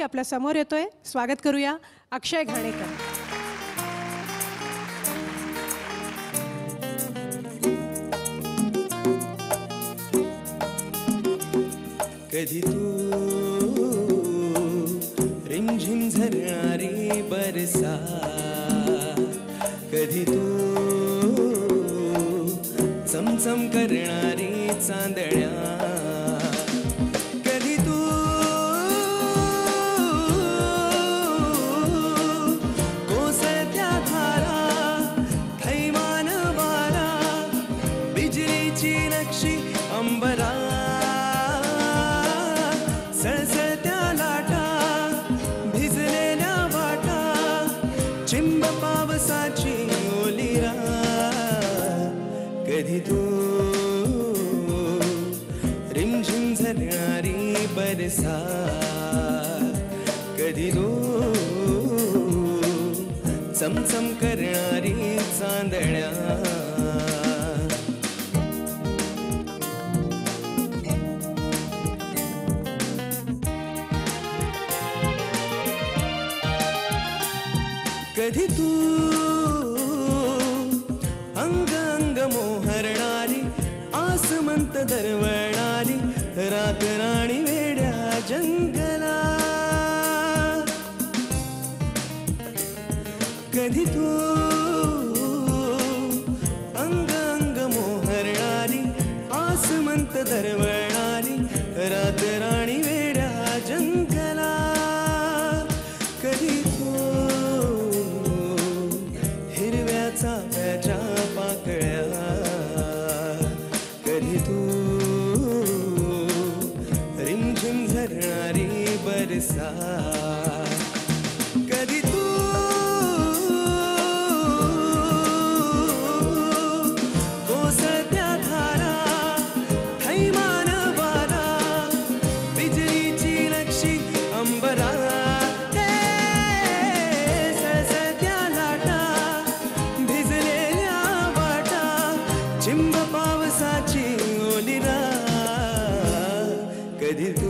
आपल्या समोर येतोय, स्वागत करूया अक्षय घाणेकर. कधी तू रिमझिम झरणारी बरसा, कधी तू चमचम करणारी चांदण्या, कधी तू कोसळत्या धारा, थैमान वारा, बिजलीची नक्षी अंबरा, सळसळत्या लाटा, भिजलेल्या वाटा, चिंब पावसाची ओलिरा. कधी तू रिमझिम झरणारी बरसा, कधी तू चमचम करणारी चांदण्या. कधी तू अंग अंग मोहरणारी, आसमंत दरवळणारी, रात राणी वेड्या जंगला. कधी तू अंग अंग मोहरणारी, आसमंत दरवळणारी, रात राणी वेड्या जंगला. कधी तू चाफ्याच्या पाकळ्या, कधी तू रिमझिम झरणारी बरसा, कधी तू कोसळत्या धारा, थैमान वारा, बिजलीची नक्षी अंबरा, चिंब पावसाची ओलिरा. कधी तू